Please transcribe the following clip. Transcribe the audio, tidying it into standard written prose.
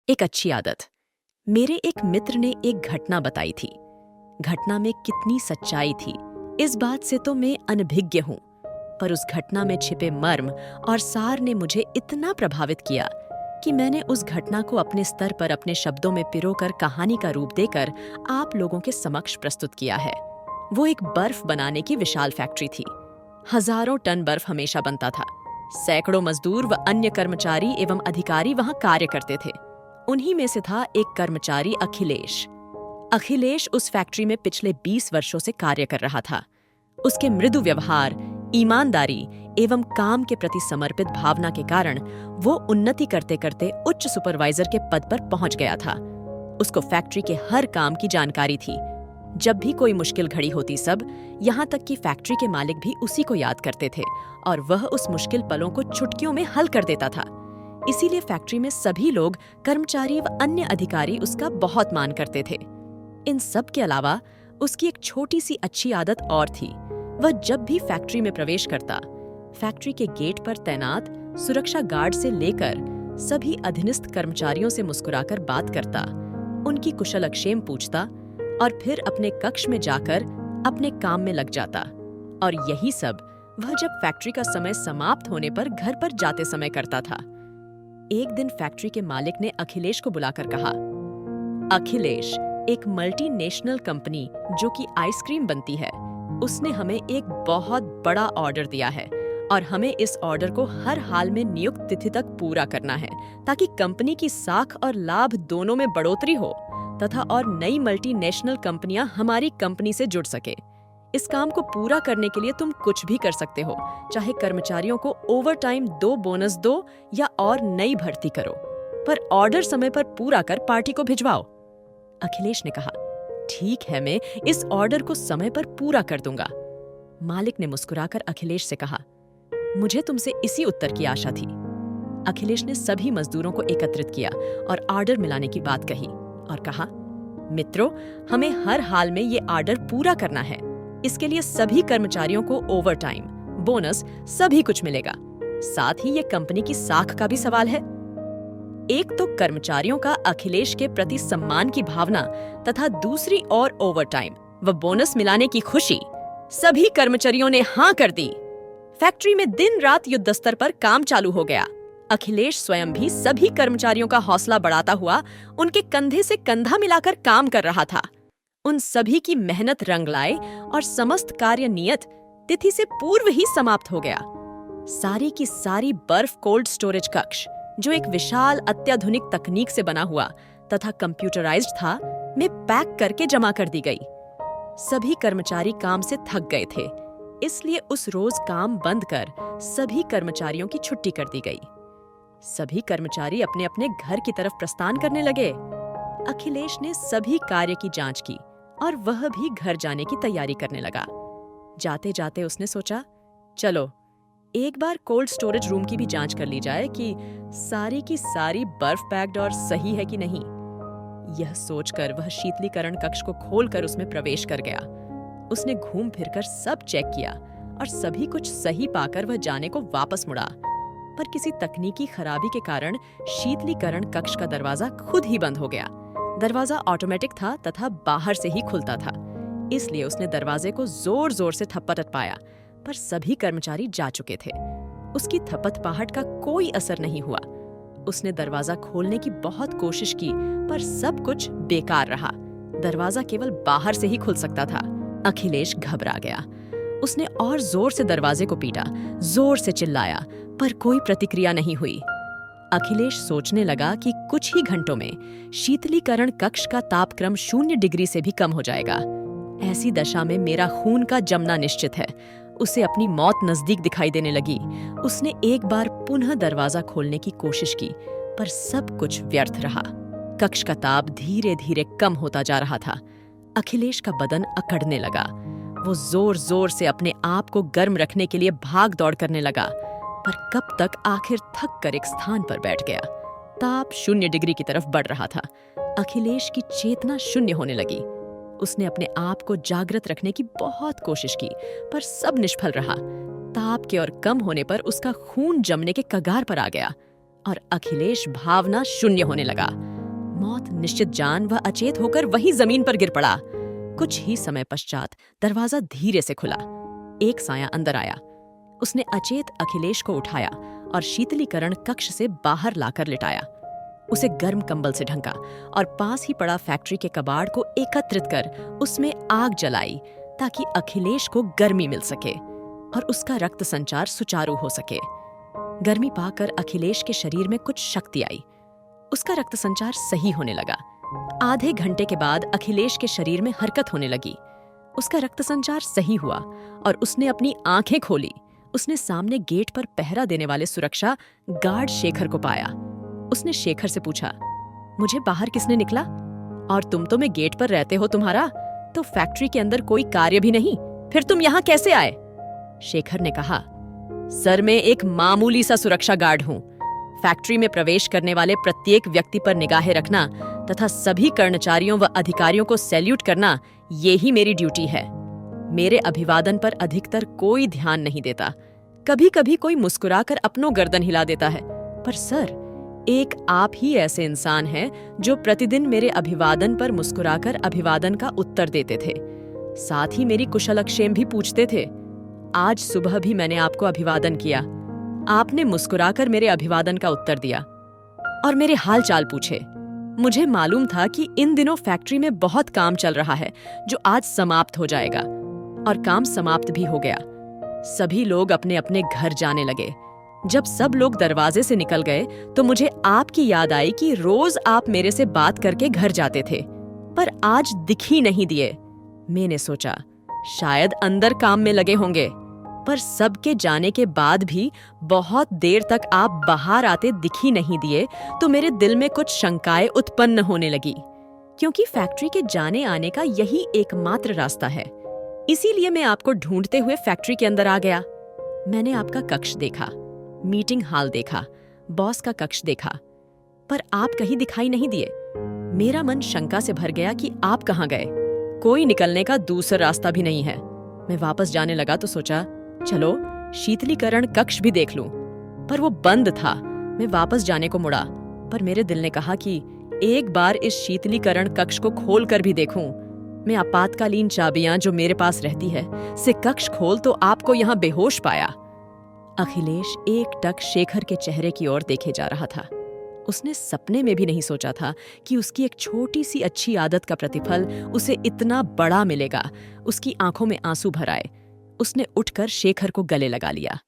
एक अच्छी आदत। मेरे एक मित्र ने एक घटना बताई थी। घटना में कितनी सच्चाई थी, इस बात से तो मैं अनभिज्ञ हूँ। पर उस घटना में छिपे मर्म और सार ने मुझे इतना प्रभावित किया कि मैंने उस घटना को अपने स्तर पर अपने शब्दों में पिरोकर कहानी का रूप देकर आप लोगों के समक्ष प्रस्तुत किया है। वो एक बर्फ बनाने की विशाल फैक्ट्री थी। हजारों टन बर्फ हमेशा बनता था। सैकड़ों मजदूर व अन्य कर्मचारी एवं अधिकारी वहां कार्य करते थे। उन्हीं में से था एक कर्मचारी अखिलेश। अखिलेश उस फैक्ट्री में पिछले 20 वर्षों से कार्य कर रहा था। उसके मृदु व्यवहार, ईमानदारी एवं काम के प्रति समर्पित भावना के कारण वो उन्नति करते करते उच्च सुपरवाइजर के पद पर पहुंच गया था। उसको फैक्ट्री के हर काम की जानकारी थी। जब भी कोई मुश्किल घड़ी होती सब, यहाँ तक कि फैक्ट्री के मालिक भी उसी को याद करते थे और वह उस मुश्किल पलों को चुटकियों में हल कर देता था। इसीलिए फैक्ट्री में सभी लोग, कर्मचारी व अन्य अधिकारी उसका बहुत मान करते थे। इन सब के अलावा उसकी एक छोटी सी अच्छी आदत और थी। वह जब भी फैक्ट्री में प्रवेश करता, फैक्ट्री के गेट पर तैनात सुरक्षा गार्ड से लेकर सभी अधीनस्थ कर्मचारियों से मुस्कुराकर बात करता, उनकी कुशलक्षेम पूछता और फिर अपने कक्ष में जाकर अपने काम में लग जाता। और यही सब वह जब फैक्ट्री का समय समाप्त होने पर घर पर जाते समय करता था। एक दिन फैक्ट्री के मालिक ने अखिलेश को बुलाकर कहा, अखिलेश, एक मल्टीनेशनल कंपनी जो कि आइसक्रीम बनती है, उसने हमें एक बहुत बड़ा ऑर्डर दिया है और हमें इस ऑर्डर को हर हाल में नियुक्त तिथि तक पूरा करना है ताकि कंपनी की साख और लाभ दोनों में बढ़ोतरी हो तथा और नई मल्टीनेशनल कंपनियां हमारी कंपनी से जुड़ सके। इस काम को पूरा करने के लिए तुम कुछ भी कर सकते हो, चाहे कर्मचारियों को ओवरटाइम 2 बोनस दो या और नई भर्ती करो, पर ऑर्डर समय पर पूरा कर पार्टी को भिजवाओ। अखिलेश ने कहा, ठीक है, मैं इस ऑर्डर को समय पर पूरा कर दूंगा। मालिक ने मुस्कुराकर अखिलेश से कहा, मुझे तुमसे इसी उत्तर की आशा थी। अखिलेश ने सभी मजदूरों को एकत्रित किया और ऑर्डर मिलाने की बात कही और कहा, मित्रों, हमें हर हाल में ये ऑर्डर पूरा करना है। इसके लिए सभी कर्मचारियों को ओवरटाइम, बोनस सभी कुछ मिलेगा। साथ ही ये कंपनी की साख का भी सवाल है। एक तो कर्मचारियों का अखिलेश के प्रति सम्मान की भावना तथा दूसरी ओर ओवरटाइम व बोनस मिलाने की खुशी। सभी कर्मचारियों ने हाँ कर दी। फैक्ट्री में दिन रात युद्ध स्तर पर काम चालू हो गया। अखिलेश स्वयं भी सभी कर्मचारियों का हौसला बढ़ाता हुआ उनके कंधे से कंधा मिलाकर काम कर रहा था। उन सभी की मेहनत रंग लाए और समस्त कार्य नियत तिथि से पूर्व ही समाप्त हो गया। सारी की सारी बर्फ कोल्ड स्टोरेज कक्ष, जो एक विशाल अत्याधुनिक तकनीक से बना हुआ तथा कंप्यूटराइज्ड था, में पैक करके जमा कर दी गई। सभी कर्मचारी काम से थक गए थे, इसलिए उस रोज काम बंद कर सभी कर्मचारियों की छुट्टी कर दी गई। सभी कर्मचारी अपने अपने घर की तरफ प्रस्थान करने लगे। अखिलेश ने सभी कार्य की जांच की और वह भी घर जाने की तैयारी करने लगा। जाते जाते उसने सोचा, चलो एक बार कोल्ड स्टोरेज रूम की भी जांच कर ली जाए कि सारी की सारी बर्फ पैक्ड और सही है कि नहीं। यह सोचकर वह शीतलीकरण कक्ष को खोलकर उसमें प्रवेश कर गया। उसने घूम फिरकर सब चेक किया और सभी कुछ सही पाकर वह जाने को वापस मुड़ा। पर किसी तकनीकी खराबी के कारण शीतलीकरण कक्ष का दरवाजा खुद ही बंद हो गया। दरवाजा ऑटोमेटिक था तथा बाहर से ही खुलता था, इसलिए उसने दरवाजे को जोर जोर से थप्पड़ पाया, पर सभी कर्मचारी जा चुके थे। उसकी थपथपाहट का कोई असर नहीं हुआ। उसने दरवाजा खोलने की बहुत कोशिश की, पर सब कुछ बेकार रहा। दरवाजा केवल बाहर से ही खुल सकता था। अखिलेश घबरा गया। उसने और जोर से दरवाजे को पीटा, जोर से चिल्लाया, पर कोई प्रतिक्रिया नहीं हुई। अखिलेश सोचने लगा कि कुछ ही घंटों में शीतलीकरण कक्ष का तापक्रम 0 डिग्री से भी कम हो जाएगा। ऐसी दशा में मेरा खून का जमना निश्चित है। उसे अपनी मौत नजदीक दिखाई देने लगी। उसने एक बार पुनः दरवाजा खोलने की कोशिश की, पर सब कुछ व्यर्थ रहा। कक्ष का ताप धीरे धीरे कम होता जा रहा था। अखिलेश का बदन अकड़ने लगा। वो जोर जोर से अपने आप को गर्म रखने के लिए भाग दौड़ करने लगा, पर कब तक आखिर थक कर एक स्थान पर बैठ गया। ताप 0 डिग्री की तरफ बढ़ रहा था। अखिलेश की चेतना शून्य होने लगी। उसने अपने आप को जागृत रखने की बहुत कोशिश की, पर सब निष्फल रहा। ताप के और कम होने पर उसका खून जमने के कगार पर आ गया और अखिलेश भावना शून्य होने लगा। मौत निश्चित जान वह अचेत होकर वहीं जमीन पर गिर पड़ा। कुछ ही समय पश्चात दरवाजा धीरे से खुला। एक साया अंदर आया। उसने अचेत अखिलेश को उठाया और शीतलीकरण कक्ष से बाहर लाकर लिटाया। उसे गर्म कंबल से ढंका और पास ही पड़ा फैक्ट्री के कबाड़ को एकत्रित कर उसमें आग जलाई ताकि अखिलेश को गर्मी मिल सके और उसका रक्त संचार सुचारू हो सके। गर्मी पाकर अखिलेश के शरीर में कुछ शक्ति आई। उसका रक्त संचार सही होने लगा। आधे घंटे के बाद अखिलेश के शरीर में हरकत होने लगी। उसका रक्त संचार सही हुआ और उसने अपनी आंखें खोली। उसने सामने गेट पर पहरा देने वाले सुरक्षा गार्ड शेखर को पाया। उसने शेखर से पूछा, मुझे बाहर किसने निकला? और तुम तो मैं गेट पर रहते हो तुम्हारा, तो फैक्ट्री के अंदर कोई कार्य भी नहीं, फिर तुम यहाँ कैसे आए? शेखर ने कहा, सर मैं एक मामूली सा सुरक्षा गार्ड हूँ। फैक्ट्री में प्रवेश करने वाले प्रत्येक व्यक्ति पर निगाहें रखना तथा सभी कर्मचारियों व अधिकारियों को सैल्यूट करना, ये ही मेरी ड्यूटी है। मेरे अभिवादन पर अधिकतर कोई ध्यान नहीं देता। कभी कभी कोई मुस्कुराकर अपनों गर्दन हिला देता है, पर सर एक आप ही ऐसे इंसान हैं जो प्रतिदिन मेरे अभिवादन पर मुस्कुराकर अभिवादन का उत्तर देते थे। साथ ही मेरी कुशलक्षेम भी पूछते थे। आज सुबह भी मैंने आपको अभिवादन किया। आपने मुस्कुराकर मेरे अभिवादन का उत्तर दिया और मेरे हाल चाल पूछे। मुझे मालूम था कि इन दिनों फैक्ट्री में बहुत काम चल रहा है जो आज समाप्त हो जाएगा, और काम समाप्त भी हो गया। सभी लोग अपने अपने घर जाने लगे। जब सब लोग दरवाजे से निकल गए तो मुझे आपकी याद आई कि रोज आप मेरे से बात करके घर जाते थे, पर आज दिख ही नहीं दिए। मैंने सोचा शायद अंदर काम में लगे होंगे, पर सबके जाने के बाद भी बहुत देर तक आप बाहर आते दिख ही नहीं दिए तो मेरे दिल में कुछ शंकाएं उत्पन्न होने लगी, क्योंकि फैक्ट्री के जाने आने का यही एकमात्र रास्ता है। इसीलिए मैं आपको ढूंढते हुए फैक्ट्री के अंदर आ गया। मैंने आपका कक्ष देखा, मीटिंग हॉल देखा, बॉस का कक्ष देखा, पर आप कहीं दिखाई नहीं दिए। मेरा मन शंका से भर गया कि आप कहाँ गए। कोई निकलने का दूसरा रास्ता भी नहीं है। मैं वापस जाने लगा तो सोचा चलो शीतलीकरण कक्ष भी देख लूं, पर वो बंद था। मैं वापस जाने को मुड़ा, पर मेरे दिल ने कहा कि एक बार इस शीतलीकरण कक्ष को खोल कर भी देखूं। मैं आपातकालीन चाबियां जो मेरे पास रहती है से कक्ष खोल तो आपको यहाँ बेहोश पाया। अखिलेश एकटक शेखर के चेहरे की ओर देखे जा रहा था। उसने सपने में भी नहीं सोचा था कि उसकी एक छोटी सी अच्छी आदत का प्रतिफल उसे इतना बड़ा मिलेगा। उसकी आंखों में आंसू भर आए। उसने उठकर शेखर को गले लगा लिया।